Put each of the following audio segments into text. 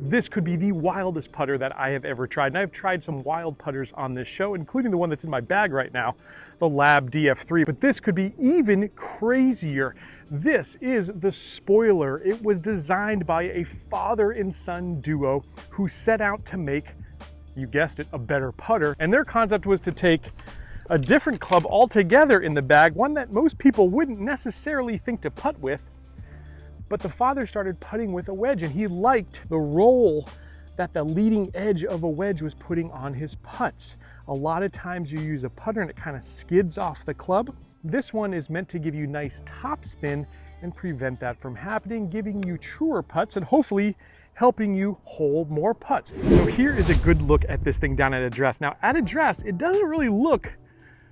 This could be the wildest putter that I have ever tried. And I've tried some wild putters on this show, including the one that's in my bag right now, the Lab DF3. But this could be even crazier. This is the Spoiler. It was designed by a father and son duo who set out to make, you guessed it, a better putter. And their concept was to take a different club altogether in the bag, one that most people wouldn't necessarily think to putt with. But the father started putting with a wedge, and he liked the roll that the leading edge of a wedge was putting on his putts. A lot of times you use a putter and it kind of skids off the club. This one is meant to give you nice topspin and prevent that from happening, giving you truer putts and hopefully helping you hold more putts. So here is a good look at this thing down at address. Now at address, it doesn't really look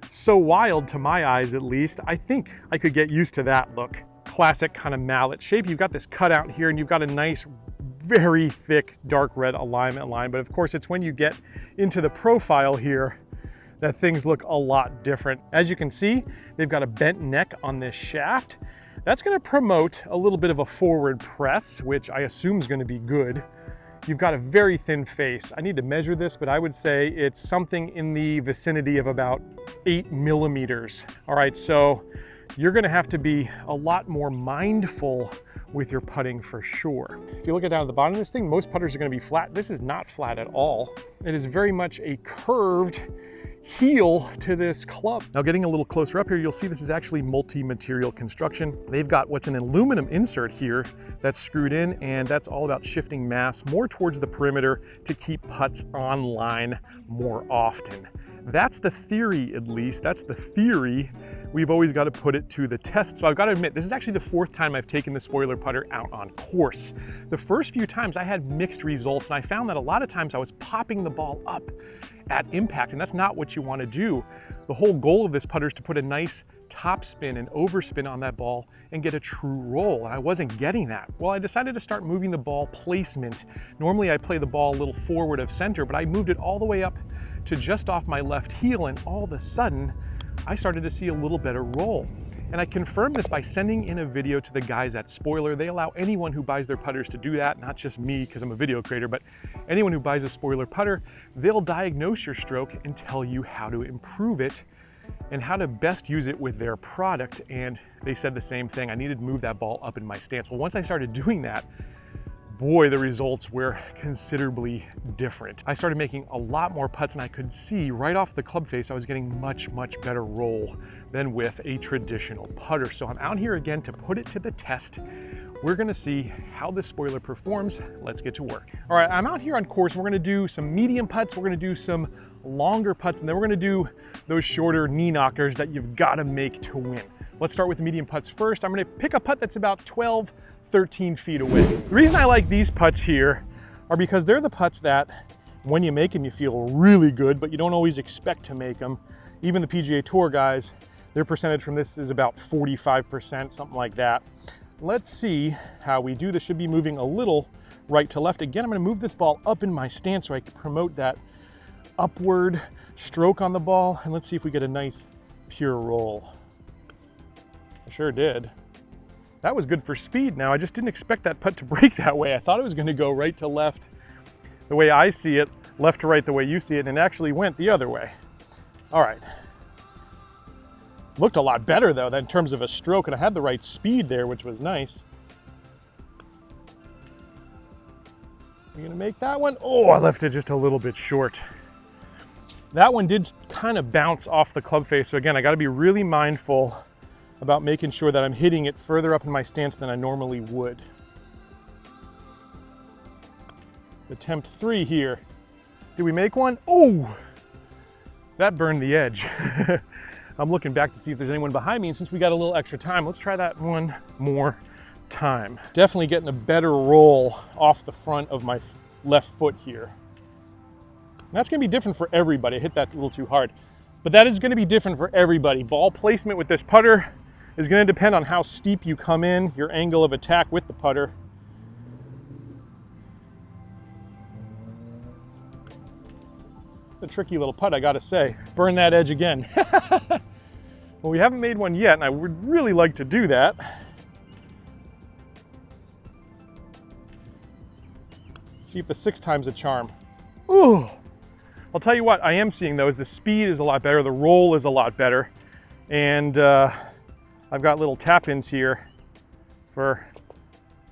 so wild to my eyes, at least. I think I could get used to that look. Classic kind of mallet shape. You've got this cutout here and you've got a nice, very thick, dark red alignment line. But of course, it's when you get into the profile here that things look a lot different. As you can see, they've got a bent neck on this shaft. That's going to promote a little bit of a forward press, which I assume is going to be good. You've got a very thin face. I need to measure this, but I would say it's something in the vicinity of about 8 millimeters. All right, so you're going to have to be a lot more mindful with your putting for sure. If you look down at the bottom of this thing, most putters are going to be flat. This is not flat at all. It is very much a curved heel to this club. Now getting a little closer up here, you'll see this is actually multi-material construction. They've got what's an aluminum insert here that's screwed in, and that's all about shifting mass more towards the perimeter to keep putts on line more often. That's the theory, at least. That's the theory. We've always got to put it to the test. So I've got to admit, this is actually the 4th time I've taken the Spoiler putter out on course. The first few times I had mixed results, and I found that a lot of times I was popping the ball up at impact, and that's not what you want to do. The whole goal of this putter is to put a nice topspin and overspin on that ball and get a true roll, and I wasn't getting that. Well, I decided to start moving the ball placement. Normally I play the ball a little forward of center, but I moved it all the way up to just off my left heel, and all of a sudden I started to see a little better roll. And I confirmed this by sending in a video to the guys at Spoiler. They allow anyone who buys their putters to do that, not just me because I'm a video creator, but anyone who buys a Spoiler putter, they'll diagnose your stroke and tell you how to improve it and how to best use it with their product. And they said the same thing. I needed to move that ball up in my stance. Well, once I started doing that, boy, the results were considerably different. I started making a lot more putts, and I could see right off the club face I was getting much better roll than with a traditional putter. So I'm out here again to put it to the test. We're gonna see how this Spoiler performs. Let's get to work. All right, I'm out here on course. We're gonna do some medium putts, we're gonna do some longer putts, and then we're gonna do those shorter knee knockers that you've gotta make to win. Let's start with the medium putts first. I'm gonna pick a putt that's about 13 feet away. The reason I like these putts here are because they're the putts that when you make them, you feel really good, but you don't always expect to make them. Even the PGA Tour guys, their percentage from this is about 45%, something like that. Let's see how we do. This should be moving a little right to left. Again, I'm gonna move this ball up in my stance so I can promote that upward stroke on the ball. And let's see if we get a nice pure roll. I sure did. That was good for speed. Now, I just didn't expect that putt to break that way. I thought it was gonna go right to left the way I see it, left to right the way you see it, and it actually went the other way. All right. Looked a lot better though, in terms of a stroke, and I had the right speed there, which was nice. You gonna make that one? Oh, I left it just a little bit short. That one did kind of bounce off the club face. So again, I gotta be really mindful about making sure that I'm hitting it further up in my stance than I normally would. Attempt 3 here. Did we make one? Oh, that burned the edge. I'm looking back to see if there's anyone behind me, and since we got a little extra time, let's try that one more time. Definitely getting a better roll off the front of my left foot here. And that's gonna be different for everybody. I hit that a little too hard, but that is gonna be different for everybody. Ball placement with this putter is going to depend on how steep you come in, your angle of attack with the putter. It's a tricky little putt, I gotta say. Burn that edge again. Well, we haven't made one yet, and I would really like to do that. See if the 6 times a charm. Ooh! I'll tell you what I am seeing though is the speed is a lot better, the roll is a lot better, and I've got little tap-ins here for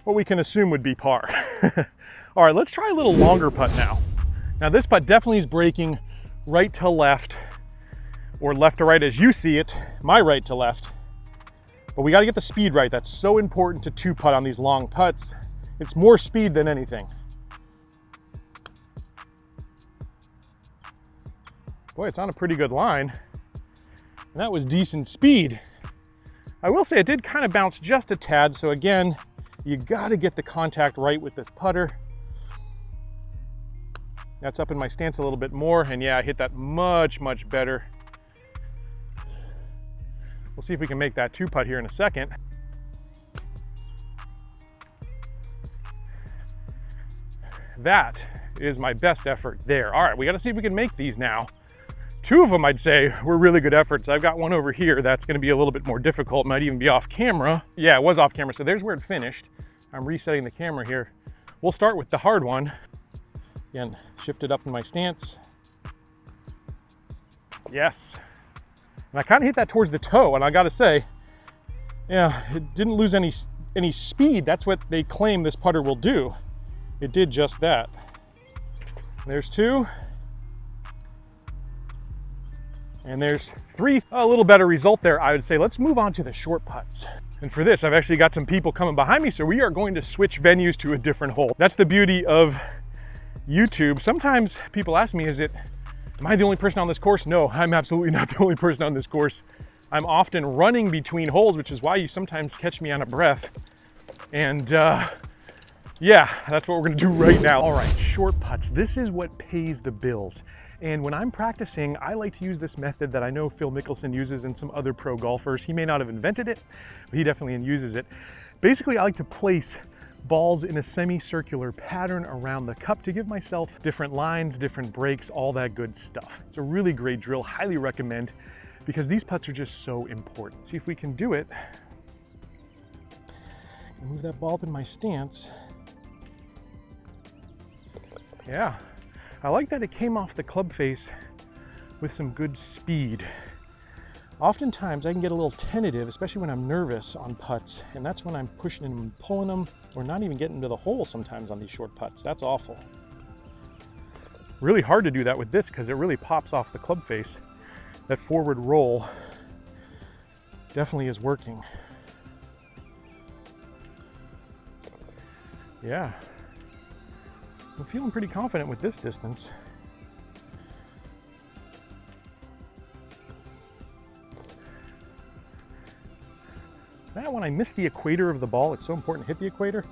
what we can assume would be par. All right, let's try a little longer putt now. Now this putt definitely is breaking right to left, or left to right as you see it, my right to left. But we got to get the speed right. That's so important to 2-putt on these long putts. It's more speed than anything. Boy, it's on a pretty good line. And that was decent speed. I will say it did kind of bounce just a tad. So again, you got to get the contact right with this putter. That's up in my stance a little bit more. And yeah, I hit that much, much better. We'll see if we can make that 2-putt here in a second. That is my best effort there. All right, we got to see if we can make these now. 2 of them, I'd say, were really good efforts. I've got one over here that's going to be a little bit more difficult, might even be off camera. Yeah, it was off camera, so there's where it finished. I'm resetting the camera here. We'll start with the hard one. Again, shift it up in my stance. Yes. And I kind of hit that towards the toe, and I got to say, yeah, it didn't lose any speed. That's what they claim this putter will do. It did just that. There's 2. And there's 3. A little better result there, I would say. Let's move on to the short putts. And for this, I've actually got some people coming behind me, so we are going to switch venues to a different hole. That's the beauty of YouTube. Sometimes people ask me, am I the only person on this course? No, I'm absolutely not the only person on this course. I'm often running between holes, which is why you sometimes catch me on a breath. And yeah, that's what we're gonna do right now. All right, short putts. This is what pays the bills. And when I'm practicing, I like to use this method that I know Phil Mickelson uses and some other pro golfers. He may not have invented it, but he definitely uses it. Basically, I like to place balls in a semicircular pattern around the cup to give myself different lines, different breaks, all that good stuff. It's a really great drill, highly recommend, because these putts are just so important. See if we can do it. Move that ball up in my stance. Yeah, I like that it came off the club face with some good speed. Oftentimes I can get a little tentative, especially when I'm nervous on putts, and that's when I'm pushing them and pulling them, or not even getting to the hole sometimes on these short putts. That's awful. Really hard to do that with this because it really pops off the club face. That forward roll definitely is working. Yeah, I'm feeling pretty confident with this distance. That one, I missed the equator of the ball. It's so important to hit the equator.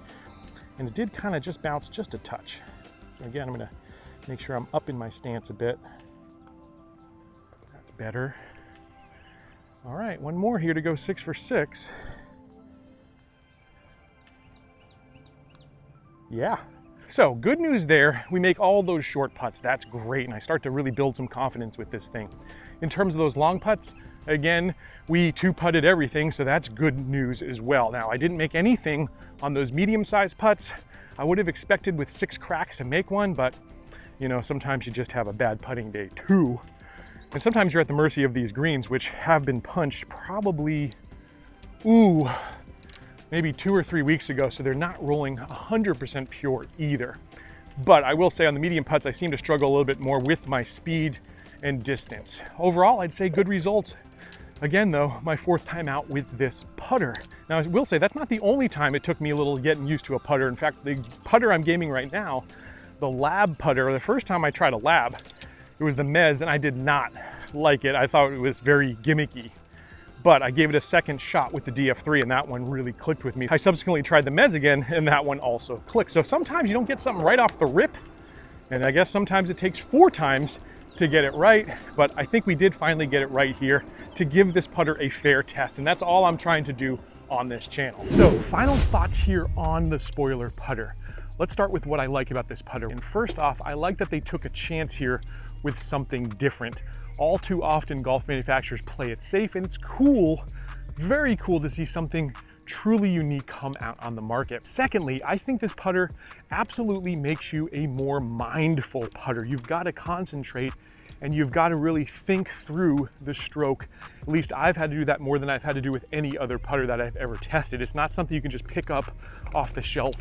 And it did kind of just bounce just a touch. So again, I'm gonna make sure I'm up in my stance a bit. That's better. All right, one more here to go 6 for 6. Yeah. So good news there. We make all those short putts. That's great. And I start to really build some confidence with this thing. In terms of those long putts, again, we 2-putted everything, so that's good news as well. Now, I didn't make anything on those medium-sized putts. I would have expected with 6 cracks to make one, but you know, sometimes you just have a bad putting day too. And sometimes you're at the mercy of these greens, which have been punched probably, maybe 2 or 3 weeks ago, so they're not rolling 100% pure either. But I will say on the medium putts, I seem to struggle a little bit more with my speed and distance. Overall, I'd say good results. Again though, my 4th time out with this putter. Now I will say that's not the only time it took me a little getting used to a putter. In fact, the putter I'm gaming right now, the lab putter, the first time I tried a lab, it was the Mez, and I did not like it. I thought it was very gimmicky. But I gave it a second shot with the DF3 and that one really clicked with me. I subsequently tried the Mez again and that one also clicked. So sometimes you don't get something right off the rip, and I guess sometimes it takes 4 times to get it right, but I think we did finally get it right here to give this putter a fair test, and that's all I'm trying to do on this channel. So final thoughts here on the spoiler putter. Let's start with what I like about this putter. And first off, I like that they took a chance here with something different. All too often golf manufacturers play it safe, and it's cool, very cool to see something truly unique come out on the market. Secondly, I think this putter absolutely makes you a more mindful putter. You've got to concentrate and you've got to really think through the stroke. At least I've had to do that more than I've had to do with any other putter that I've ever tested. It's not something you can just pick up off the shelf.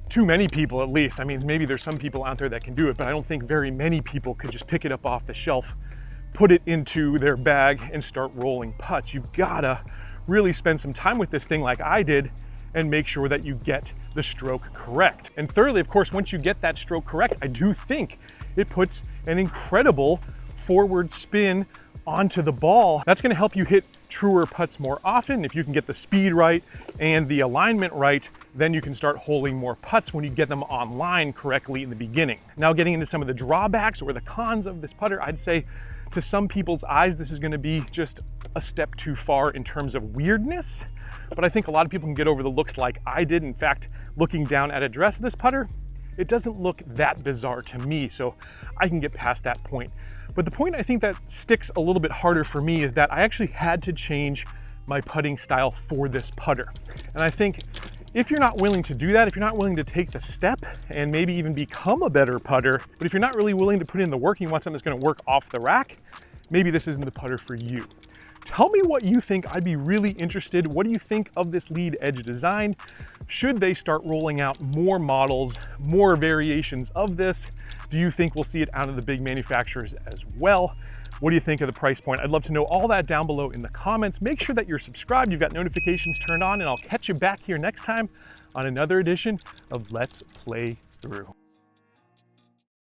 Too many people, at least. I mean, maybe there's some people out there that can do it, but I don't think very many people could just pick it up off the shelf, put it into their bag and start rolling putts. You've gotta really spend some time with this thing like I did and make sure that you get the stroke correct. And thirdly, of course, once you get that stroke correct, I do think it puts an incredible forward spin onto the ball. That's gonna help you hit truer putts more often. If you can get the speed right and the alignment right, then you can start holing more putts when you get them online correctly in the beginning. Now, getting into some of the drawbacks or the cons of this putter, I'd say to some people's eyes, this is gonna be just a step too far in terms of weirdness. But I think a lot of people can get over the looks like I did. In fact, looking down at a dress of this putter, it doesn't look that bizarre to me, so I can get past that point. But the point I think that sticks a little bit harder for me is that I actually had to change my putting style for this putter. And I think if you're not willing to do that, if you're not willing to take the step and maybe even become a better putter, but if you're not really willing to put in the work, you want something that's gonna work off the rack, maybe this isn't the putter for you. Tell me what you think. I'd be really interested. What do you think of this lead edge design? Should they start rolling out more models, more variations of this? Do you think we'll see it out of the big manufacturers as well? What do you think of the price point? I'd love to know all that down below in the comments. Make sure that you're subscribed, you've got notifications turned on, and I'll catch you back here next time on another edition of Let's Play Through.